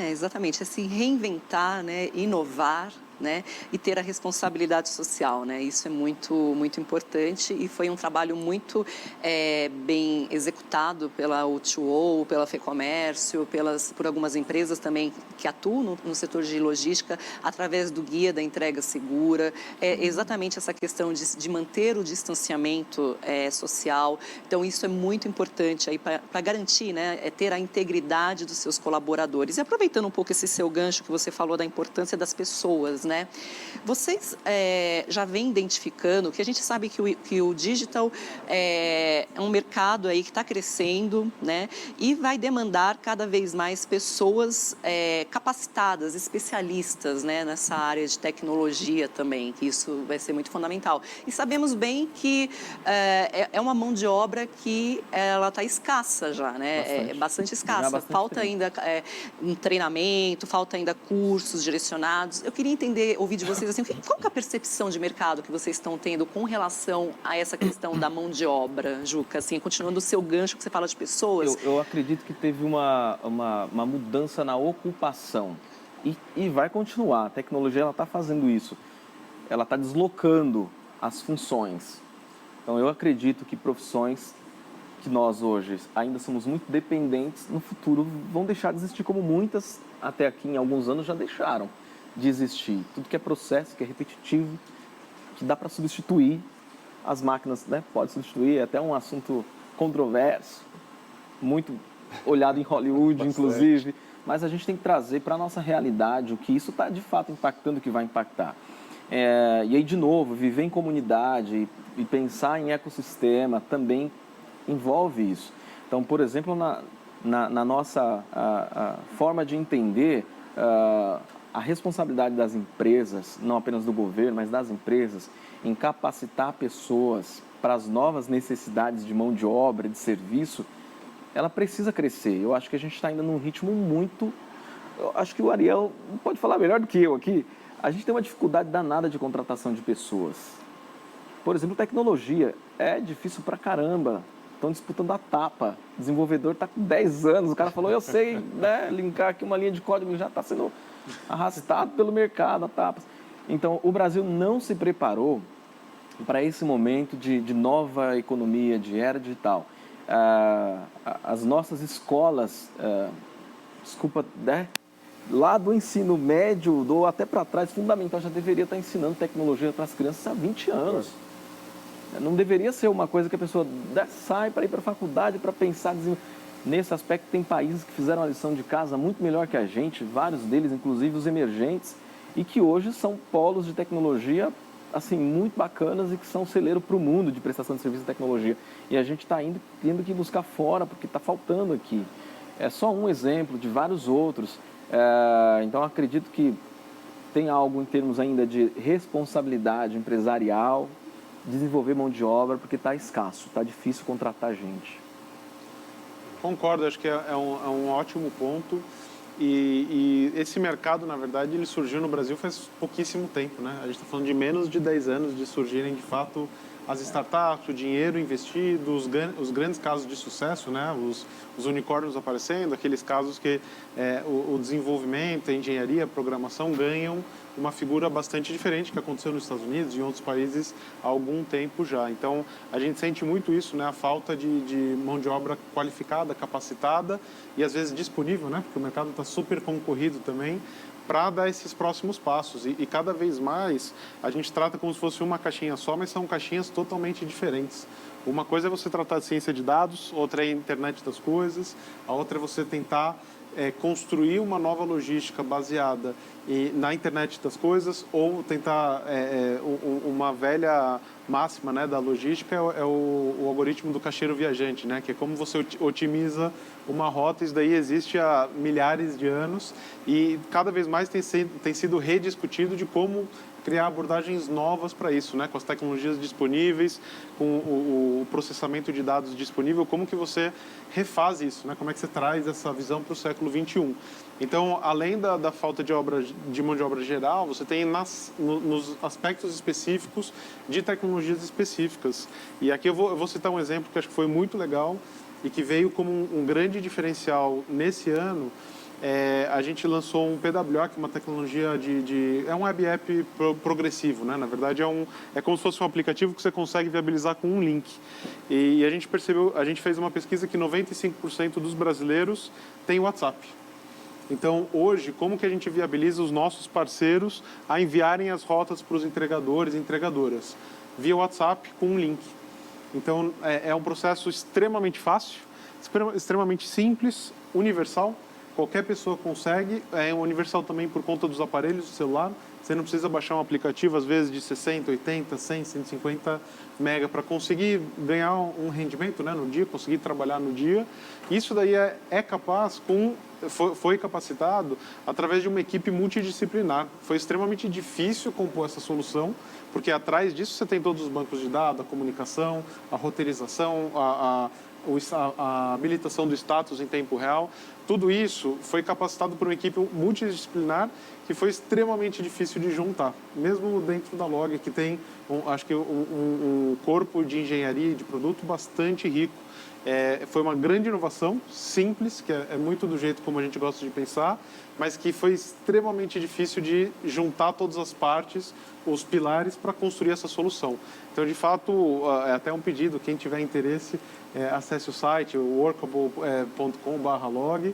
Exatamente, é se reinventar, né? Inovar, né? E ter a responsabilidade social, né? Isso é muito importante e foi um trabalho muito bem executado pela O2O, pela FEComércio, por algumas empresas também que atuam no setor de logística, através do Guia da Entrega Segura. Exatamente essa questão de manter o distanciamento social. Então, isso é muito importante aí para garantir, né? Ter a integridade dos seus colaboradores. E aproveitando um pouco esse seu gancho que você falou da importância das pessoas, né? Vocês já vêm identificando que a gente sabe que o digital é um mercado aí que está crescendo, né? E vai demandar cada vez mais pessoas capacitadas, especialistas, né? Nessa área de tecnologia também, que isso vai ser muito fundamental. E sabemos bem que é uma mão de obra que ela está escassa já, né? Bastante escassa. Falta ainda um treinamento, falta ainda cursos direcionados. Eu queria ouvir de vocês assim, qual que é a percepção de mercado que vocês estão tendo com relação a essa questão da mão de obra, Juca? Assim, continuando o seu gancho que você fala de pessoas. Eu acredito que teve uma mudança na ocupação e vai continuar. A tecnologia está fazendo isso. Ela está deslocando as funções. Então, eu acredito que profissões que nós hoje ainda somos muito dependentes, no futuro vão deixar de existir, como muitas até aqui em alguns anos já deixaram de existir. Tudo que é processo, que é repetitivo, que dá para substituir, as máquinas, né? Pode substituir, é até um assunto controverso, muito olhado em Hollywood, inclusive, mas a gente tem que trazer para a nossa realidade o que isso está de fato impactando, o que vai impactar. E aí, de novo, viver em comunidade e pensar em ecossistema também envolve isso. Então, por exemplo, na nossa forma de entender a responsabilidade das empresas, não apenas do governo, mas das empresas, em capacitar pessoas para as novas necessidades de mão de obra, de serviço, ela precisa crescer. Eu acho que a gente está ainda num ritmo muito... Eu acho que o Ariel pode falar melhor do que eu aqui. A gente tem uma dificuldade danada de contratação de pessoas. Por exemplo, tecnologia. É difícil pra caramba. Estão disputando a tapa. O desenvolvedor está com 10 anos. O cara falou, eu sei, né, linkar aqui uma linha de código, já está sendo arrastado pelo mercado, a tapas. Então, o Brasil não se preparou para esse momento de nova economia, de era digital. As nossas escolas desculpa, né? Lá do ensino médio, ou até para trás, fundamental, já deveria estar ensinando tecnologia para as crianças há 20 anos. Não deveria ser uma coisa que a pessoa sai para ir para a faculdade, para pensar. Nesse aspecto, tem países que fizeram a lição de casa muito melhor que a gente, vários deles, inclusive os emergentes, e que hoje são polos de tecnologia assim, muito bacanas e que são celeiro para o mundo de prestação de serviço de tecnologia. E a gente está tendo que buscar fora, porque está faltando aqui. É só um exemplo de vários outros. Então, acredito que tem algo em termos ainda de responsabilidade empresarial, desenvolver mão de obra, porque está escasso, está difícil contratar gente. Concordo, acho que é um ótimo ponto. E esse mercado, na verdade, ele surgiu no Brasil faz pouquíssimo tempo, né? A gente está falando de menos de 10 anos de surgirem, de fato, as startups, o dinheiro investido, os grandes casos de sucesso, né? Os unicórnios aparecendo, aqueles casos que o desenvolvimento, a engenharia, a programação ganham uma figura bastante diferente que aconteceu nos Estados Unidos e em outros países há algum tempo já. Então, a gente sente muito isso, né? A falta de mão de obra qualificada, capacitada e, às vezes, disponível, né? Porque o mercado está super concorrido também para dar esses próximos passos. E cada vez mais a gente trata como se fosse uma caixinha só, mas são caixinhas totalmente diferentes. Uma coisa é você tratar de ciência de dados, outra é a internet das coisas, a outra é você tentar construir uma nova logística baseada na internet das coisas ou tentar uma velha máxima, né, da logística é o algoritmo do caixeiro viajante, né, que é como você otimiza uma rota. Isso daí existe há milhares de anos e cada vez mais tem sido rediscutido de como criar abordagens novas para isso, né? Com as tecnologias disponíveis, com o processamento de dados disponível, como que você refaz isso, né? Como é que você traz essa visão para o século XXI? Então, além da falta de mão de obra geral, você tem nos aspectos específicos de tecnologias específicas. E aqui eu vou citar um exemplo que acho que foi muito legal e que veio como um grande diferencial nesse ano. A gente lançou um PWA, que é uma tecnologia é um web app progressivo, né? Na verdade, é como se fosse um aplicativo que você consegue viabilizar com um link. E a gente fez uma pesquisa que 95% dos brasileiros têm WhatsApp. Então, hoje, como que a gente viabiliza os nossos parceiros a enviarem as rotas para os entregadores e entregadoras? Via WhatsApp com um link. Então, é um processo extremamente fácil, extremamente simples, universal. Qualquer pessoa consegue, é universal também por conta dos aparelhos do celular. Você não precisa baixar um aplicativo, às vezes, de 60, 80, 100, 150 mega para conseguir ganhar um rendimento, né, no dia, conseguir trabalhar no dia. Isso daí é capaz, foi capacitado através de uma equipe multidisciplinar. Foi extremamente difícil compor essa solução, porque atrás disso você tem todos os bancos de dados, a comunicação, a roteirização, a habilitação do status em tempo real. Tudo isso foi capacitado por uma equipe multidisciplinar que foi extremamente difícil de juntar, mesmo dentro da Log, que tem, acho que, um corpo de engenharia e de produto bastante rico. Foi uma grande inovação, simples, que é muito do jeito como a gente gosta de pensar, mas que foi extremamente difícil de juntar todas as partes, os pilares, para construir essa solução. Então, de fato, é até um pedido, quem tiver interesse, acesse o site, workable.com/log.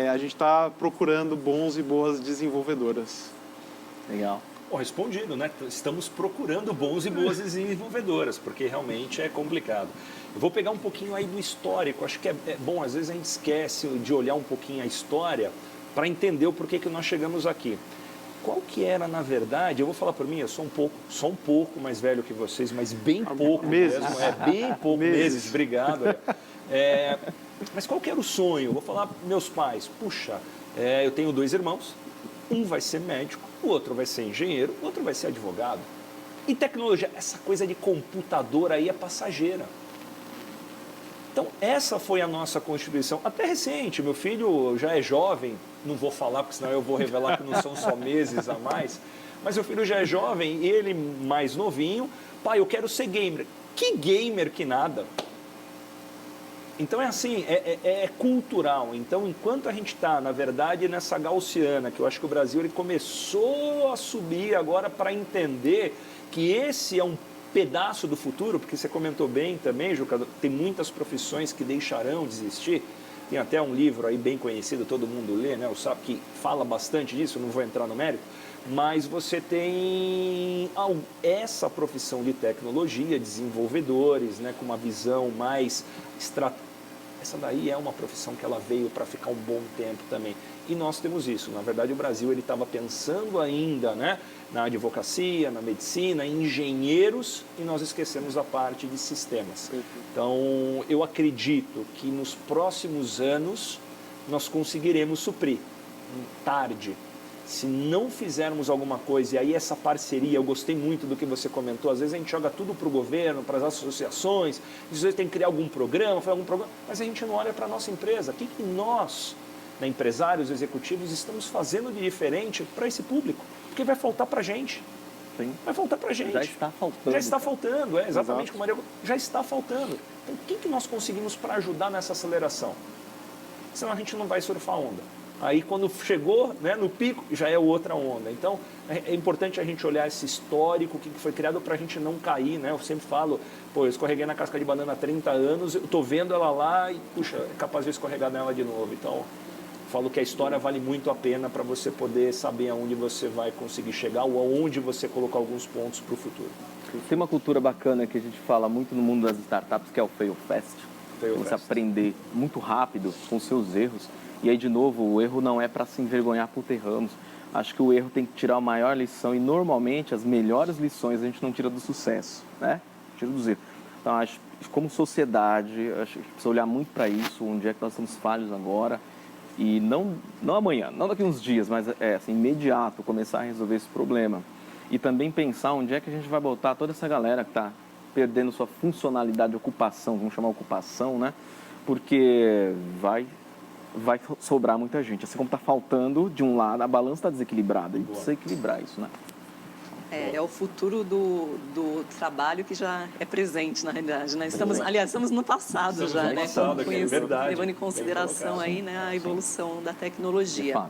A gente está procurando bons e boas desenvolvedoras. Legal. Bom, respondido, né? Estamos procurando bons e boas desenvolvedoras, porque realmente é complicado. Eu vou pegar um pouquinho aí do histórico. Acho que é bom, às vezes a gente esquece de olhar um pouquinho a história para entender o porquê que nós chegamos aqui. Qual que era, na verdade, eu vou falar por mim, eu sou um pouco mais velho que vocês, mas bem pouco meses. mesmo. Bem pouco meses, obrigado. Mas qual que era o sonho? Eu vou falar para meus pais. Puxa, eu tenho 2 irmãos, um vai ser médico, o outro vai ser engenheiro, o outro vai ser advogado. E tecnologia, essa coisa de computador aí é passageira. Então, essa foi a nossa Constituição. Até recente, meu filho já é jovem, não vou falar, porque senão eu vou revelar que não são só meses a mais, mas meu filho já é jovem, ele mais novinho, pai, eu quero ser gamer. Que gamer que nada? Então, é assim, é cultural. Então, enquanto a gente está, na verdade, nessa gaussiana, que eu acho que o Brasil ele começou a subir agora para entender que esse é um pedaço do futuro, porque você comentou bem também, Juca, tem muitas profissões que deixarão de existir. Tem até um livro aí bem conhecido, todo mundo lê, né? O SAP, que fala bastante disso, não vou entrar no mérito, mas você tem essa profissão de tecnologia, desenvolvedores, né? Com uma visão mais estratégica. Essa daí é uma profissão que ela veio para ficar um bom tempo também. E nós temos isso. Na verdade, o Brasil estava pensando ainda, né, na advocacia, na medicina, em engenheiros, e nós esquecemos a parte de sistemas. Então, eu acredito que nos próximos anos nós conseguiremos suprir. Tarde. Se não fizermos alguma coisa, e aí essa parceria, eu gostei muito do que você comentou, às vezes a gente joga tudo para o governo, para as associações, às vezes tem que criar algum programa, mas a gente não olha para a nossa empresa. O que nós, né, empresários, executivos, estamos fazendo de diferente para esse público? Porque vai faltar para a gente. Sim. Vai faltar para a gente. Já está faltando. Já está faltando, exatamente como a Maria. Já está faltando. Então, o que nós conseguimos para ajudar nessa aceleração? Senão a gente não vai surfar a onda. Aí quando chegou, né, no pico, já é outra onda. Então é importante a gente olhar esse histórico, o que foi criado, para a gente não cair, né? Eu sempre falo, pô, eu escorreguei na casca de banana há 30 anos, eu estou vendo ela lá e, puxa, é capaz de eu escorregar nela de novo. Então, falo que a história vale muito a pena para você poder saber aonde você vai conseguir chegar ou aonde você colocar alguns pontos para o futuro. Tem uma cultura bacana que a gente fala muito no mundo das startups, que é o fail fast. Você aprender muito rápido com seus erros. E aí, de novo, o erro não é para se envergonhar por ter erramos. Acho que o erro tem que tirar a maior lição e, normalmente, as melhores lições a gente não tira do sucesso, né? Tira dos erros. Então, acho que, como sociedade, acho que precisa olhar muito para isso, onde é que nós estamos falhos agora. E não amanhã, não daqui a uns dias, mas assim, imediato, começar a resolver esse problema. E também pensar onde é que a gente vai botar toda essa galera que está perdendo sua funcionalidade, ocupação, vamos chamar ocupação, né? Porque vai sobrar muita gente. Assim como está faltando, de um lado, a balança está desequilibrada. E precisa equilibrar isso, né? É o futuro do trabalho que já é presente, na realidade, né? Estamos no passado já, né? Verdade. Levando em consideração aí, né, a evolução da tecnologia.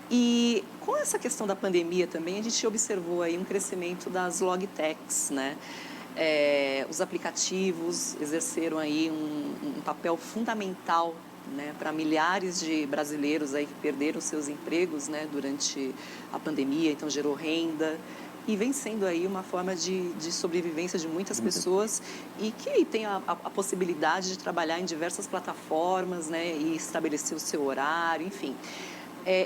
E com essa questão da pandemia também, a gente observou aí um crescimento das logtechs, né? Os aplicativos exerceram aí um papel fundamental, né, para milhares de brasileiros aí que perderam seus empregos, né, durante a pandemia, então gerou renda e vem sendo aí uma forma de sobrevivência de muitas pessoas e que tem a possibilidade de trabalhar em diversas plataformas, né, e estabelecer o seu horário, enfim.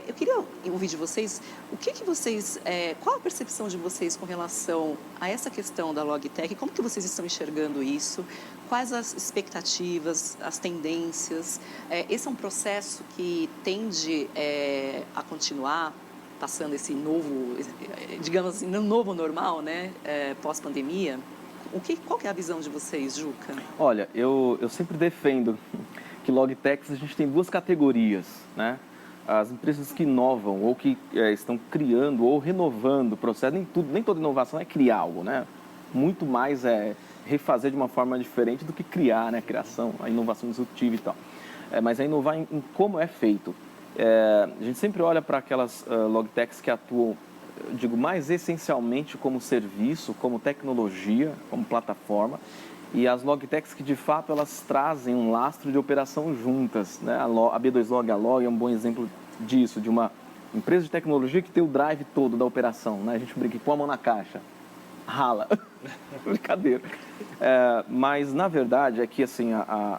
Eu queria ouvir de vocês, qual a percepção de vocês com relação a essa questão da logtech, como que vocês estão enxergando isso, quais as expectativas, as tendências, esse é um processo que tende a continuar, passando esse novo, digamos assim, novo normal, né, pós-pandemia? Qual que é a visão de vocês, Juca? Olha, eu sempre defendo que logtechs a gente tem duas categorias, né? As empresas que inovam ou que estão criando ou renovando o processo, nem toda inovação é criar algo, né? Muito mais é refazer de uma forma diferente do que criar, né? Criação, a inovação disruptiva e tal. Mas é inovar em como é feito. A gente sempre olha para aquelas logtechs que atuam, eu digo, mais essencialmente como serviço, como tecnologia, como plataforma, e as logtechs que, de fato, elas trazem um lastro de operação juntas, né? A B2Log, a Log é um bom exemplo disso, de uma empresa de tecnologia que tem o drive todo da operação, né? A gente brinca, põe a mão na caixa, rala, brincadeira. Mas, na verdade, é que assim,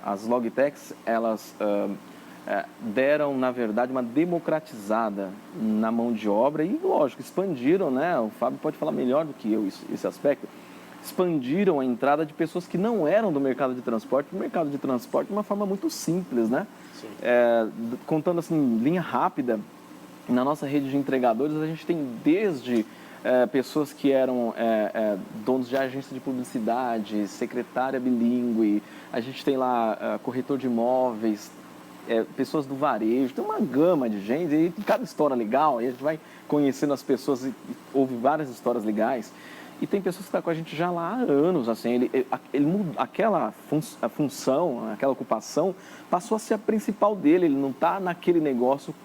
as logtechs, elas deram, na verdade, uma democratizada na mão de obra e, lógico, expandiram, né? O Fábio pode falar melhor do que eu esse aspecto. Expandiram a entrada de pessoas que não eram do mercado de transporte para o mercado de transporte de uma forma muito simples, né? Contando assim, linha rápida, na nossa rede de entregadores a gente tem desde pessoas que eram donos de agência de publicidade, secretária bilíngue, a gente tem lá corretor de imóveis, pessoas do varejo, tem uma gama de gente, e cada história legal, e a gente vai conhecendo as pessoas e ouve várias histórias legais. E tem pessoas que estão com a gente já lá há anos, assim, aquela função, aquela ocupação passou a ser a principal dele, ele não está naquele negócio,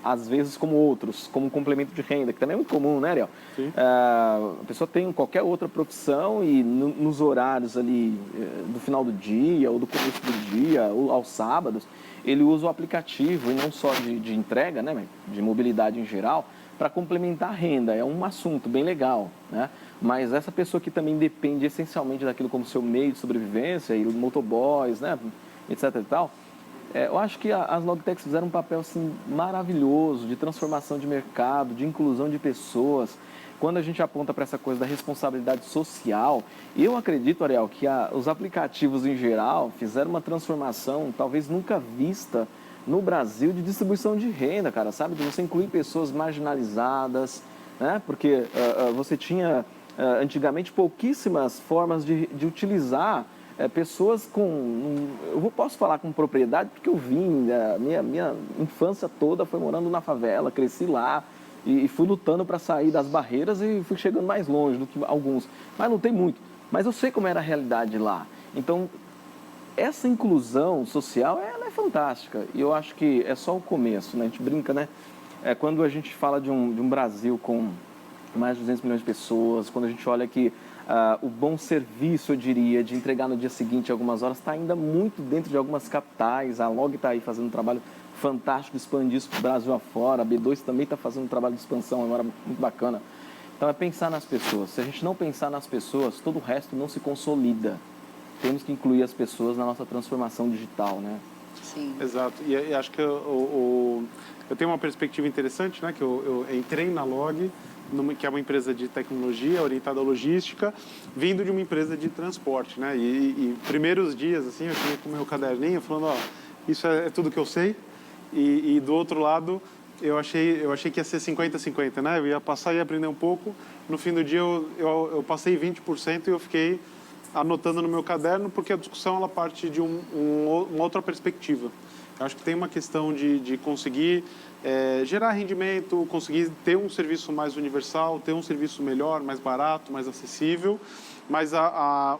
às vezes, como outros, como um complemento de renda, que também é muito comum, né, Ariel? A pessoa tem qualquer outra profissão e nos horários ali do final do dia ou do começo do dia ou aos sábados, ele usa o aplicativo, e não só de entrega, né, de mobilidade em geral, para complementar a renda. É um assunto bem legal, né? Mas essa pessoa que também depende essencialmente daquilo como seu meio de sobrevivência, e os motoboys, né, etc. e tal, eu acho que as logtechs fizeram um papel assim, maravilhoso de transformação de mercado, de inclusão de pessoas. Quando a gente aponta para essa coisa da responsabilidade social, eu acredito, Ariel, que os aplicativos em geral fizeram uma transformação talvez nunca vista no Brasil de distribuição de renda, cara, sabe? De você incluir pessoas marginalizadas, né? Porque você tinha antigamente pouquíssimas formas de utilizar pessoas com... Eu posso falar com propriedade porque eu vim, minha infância toda foi morando na favela, cresci lá e fui lutando para sair das barreiras e fui chegando mais longe do que alguns. Mas não tem muito. Mas eu sei como era a realidade lá. Então, essa inclusão social, ela é fantástica. E eu acho que é só o começo, né? A gente brinca, né? Quando a gente fala de um Brasil com mais de 200 milhões de pessoas, quando a gente olha que o bom serviço, eu diria, de entregar no dia seguinte algumas horas, está ainda muito dentro de algumas capitais. A Log está aí fazendo um trabalho fantástico de expandir isso para o Brasil afora. A B2 também está fazendo um trabalho de expansão agora muito bacana. Então, é pensar nas pessoas. Se a gente não pensar nas pessoas, todo o resto não se consolida. Temos que incluir as pessoas na nossa transformação digital, né? Sim. Exato. E acho que eu tenho uma perspectiva interessante, né? Que eu entrei na Log, que é uma empresa de tecnologia orientada à logística, vindo de uma empresa de transporte, né? E primeiros dias, assim, eu tinha com o meu caderninho falando, ó, isso é tudo que eu sei. E do outro lado, eu achei que ia ser 50-50, né? Eu ia passar e aprender um pouco. No fim do dia, eu passei 20% e eu fiquei anotando no meu caderno, porque a discussão ela parte de uma outra perspectiva. Eu acho que tem uma questão de conseguir gerar rendimento, conseguir ter um serviço mais universal, ter um serviço melhor, mais barato, mais acessível, mas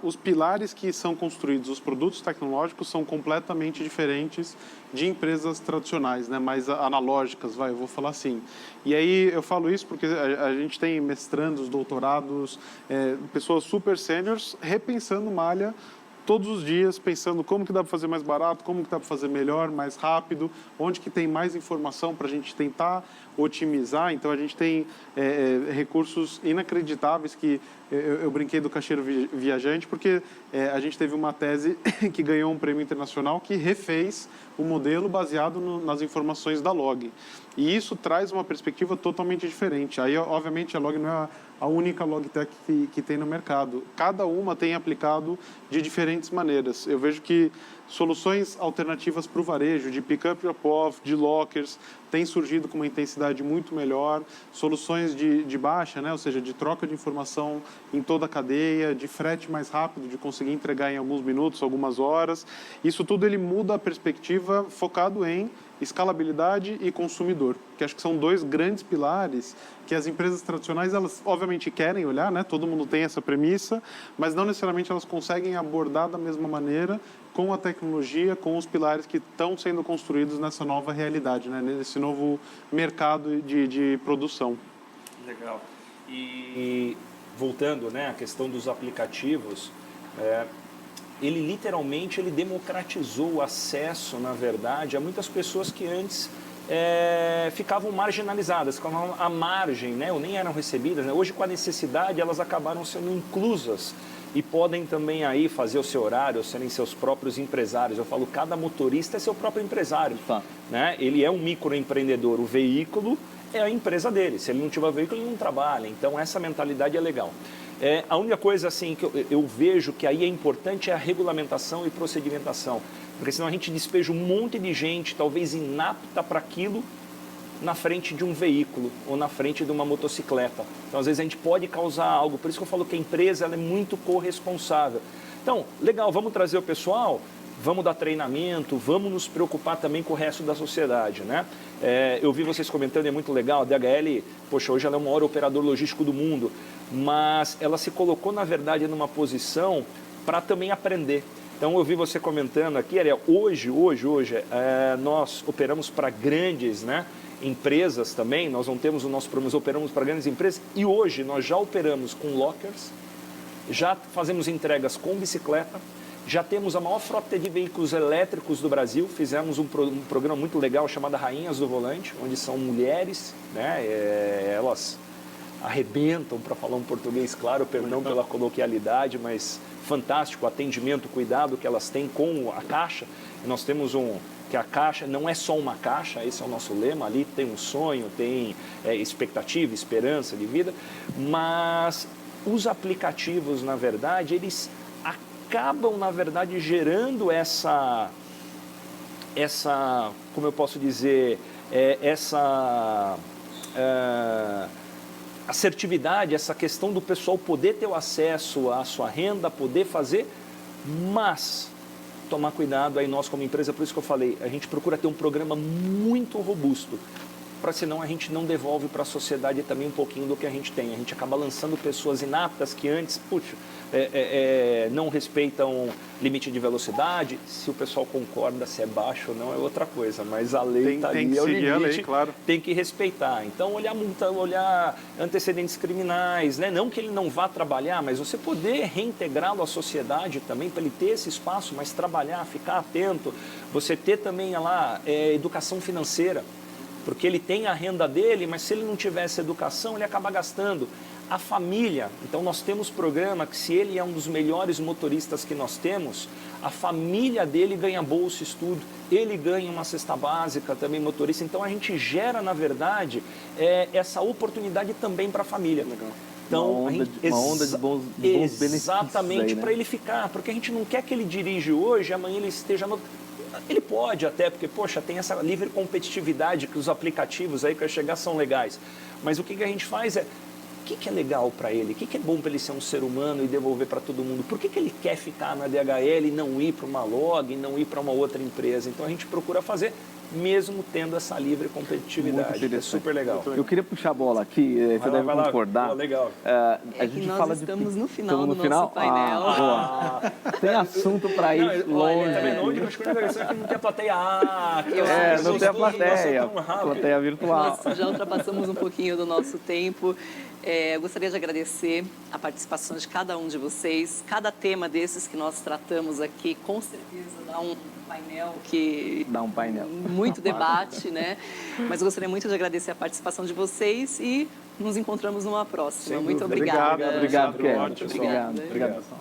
os pilares que são construídos, os produtos tecnológicos são completamente diferentes de empresas tradicionais, né? Mais analógicas, eu vou falar assim. E aí eu falo isso porque a gente tem mestrandos, doutorados, pessoas super sêniores repensando malha todos os dias, pensando como que dá para fazer mais barato, como que dá para fazer melhor, mais rápido, onde que tem mais informação para a gente tentar otimizar. Então, a gente tem recursos inacreditáveis que eu brinquei do caixeiro viajante, porque a gente teve uma tese que ganhou um prêmio internacional que refez o modelo baseado nas informações da Log. E isso traz uma perspectiva totalmente diferente. Aí, obviamente, a Log não é a única logtech que tem no mercado. Cada uma tem aplicado de diferentes maneiras. Eu vejo que soluções alternativas para o varejo, de pick-up drop-off, de lockers, têm surgido com uma intensidade muito melhor. Soluções de baixa, né? Ou seja, de troca de informação em toda a cadeia, de frete mais rápido, de conseguir entregar em alguns minutos, algumas horas. Isso tudo ele muda a perspectiva focado em escalabilidade e consumidor, que acho que são dois grandes pilares que as empresas tradicionais, elas obviamente querem olhar, né? Todo mundo tem essa premissa, mas não necessariamente elas conseguem abordar da mesma maneira com a tecnologia, com os pilares que estão sendo construídos nessa nova realidade, né? Nesse novo mercado de produção. Legal. E voltando, né, à questão dos aplicativos, ele literalmente democratizou o acesso, na verdade, a muitas pessoas que antes ficavam marginalizadas, ficavam à margem, né, ou nem eram recebidas, né? Hoje, com a necessidade, elas acabaram sendo inclusas e podem também aí fazer o seu horário, serem seus próprios empresários. Eu falo, cada motorista é seu próprio empresário, né? Ele é um microempreendedor, o veículo é a empresa dele. Se ele não tiver veículo, ele não trabalha. Então, essa mentalidade é legal. A única coisa assim que eu vejo que aí é importante é a regulamentação e procedimentação, porque senão a gente despeja um monte de gente, talvez inapta para aquilo, na frente de um veículo ou na frente de uma motocicleta. Então, às vezes, a gente pode causar algo. Por isso que eu falo que a empresa ela é muito corresponsável. Então, legal, vamos trazer o pessoal, vamos dar treinamento, vamos nos preocupar também com o resto da sociedade, né? Eu vi vocês comentando, é muito legal, a DHL, poxa, hoje ela é o maior operador logístico do mundo, mas ela se colocou, na verdade, numa posição para também aprender. Então, eu vi você comentando aqui, Ariel, hoje nós operamos para grandes, né, empresas também, nós não temos o nosso problema, nós operamos para grandes empresas e hoje nós já operamos com lockers, já fazemos entregas com bicicleta, Já temos a maior frota de veículos elétricos do Brasil. Fizemos um programa muito legal chamado Rainhas do Volante, onde são mulheres, né? Elas arrebentam, para falar um português claro, perdão pela coloquialidade, mas fantástico o atendimento, o cuidado que elas têm com a caixa. E nós temos que a caixa não é só uma caixa, esse é o nosso lema, ali tem um sonho, tem expectativa, esperança de vida, mas os aplicativos, na verdade, eles acabam, na verdade, gerando essa como eu posso dizer, essa assertividade, essa questão do pessoal poder ter o acesso à sua renda, poder fazer, mas tomar cuidado aí nós como empresa, por isso que eu falei, a gente procura ter um programa muito robusto, para senão a gente não devolve para a sociedade também um pouquinho do que a gente tem. A gente acaba lançando pessoas inaptas que antes, não respeitam limite de velocidade. Se o pessoal concorda se é baixo ou não é outra coisa, mas a lei está ali, é o limite, a lei, claro. Tem que respeitar. Então, olhar multa, olhar antecedentes criminais, né? Não que ele não vá trabalhar, mas você poder reintegrá-lo à sociedade também, para ele ter esse espaço, mas trabalhar, ficar atento, você ter também lá educação financeira, porque ele tem a renda dele, mas se ele não tivesse educação, ele acaba gastando. A família, então nós temos programa que se ele é um dos melhores motoristas que nós temos, a família dele ganha bolsa, estudo, ele ganha uma cesta básica também motorista, então a gente gera, na verdade, essa oportunidade também para a família. Legal. Então, uma onda de bons benefícios. Exatamente, para ele ficar, porque a gente não quer que ele dirige hoje, amanhã ele esteja no... Ele pode até, porque, poxa, tem essa livre competitividade que os aplicativos aí que vai chegar são legais. Mas o que a gente faz o que é legal para ele? O que é bom para ele ser um ser humano e devolver para todo mundo? Por que ele quer ficar na DHL e não ir para uma log, não ir para uma outra empresa? Então, a gente procura fazer, mesmo tendo essa livre competitividade. É super legal. Eu queria puxar a bola aqui, você deve concordar. Legal. A gente nós estamos no final do nosso painel. Tem assunto para ir longe. Não tem a plateia. Não tem a plateia. Plateia virtual. Nós já ultrapassamos um pouquinho do nosso tempo. Eu gostaria de agradecer a participação de cada um de vocês. Cada tema desses que nós tratamos aqui, com certeza dá um painel que... Dá um painel. Muito debate, né? Mas eu gostaria muito de agradecer a participação de vocês e nos encontramos numa próxima. Muito obrigada. Obrigado, Kelly. Obrigada. Obrigado, pessoal.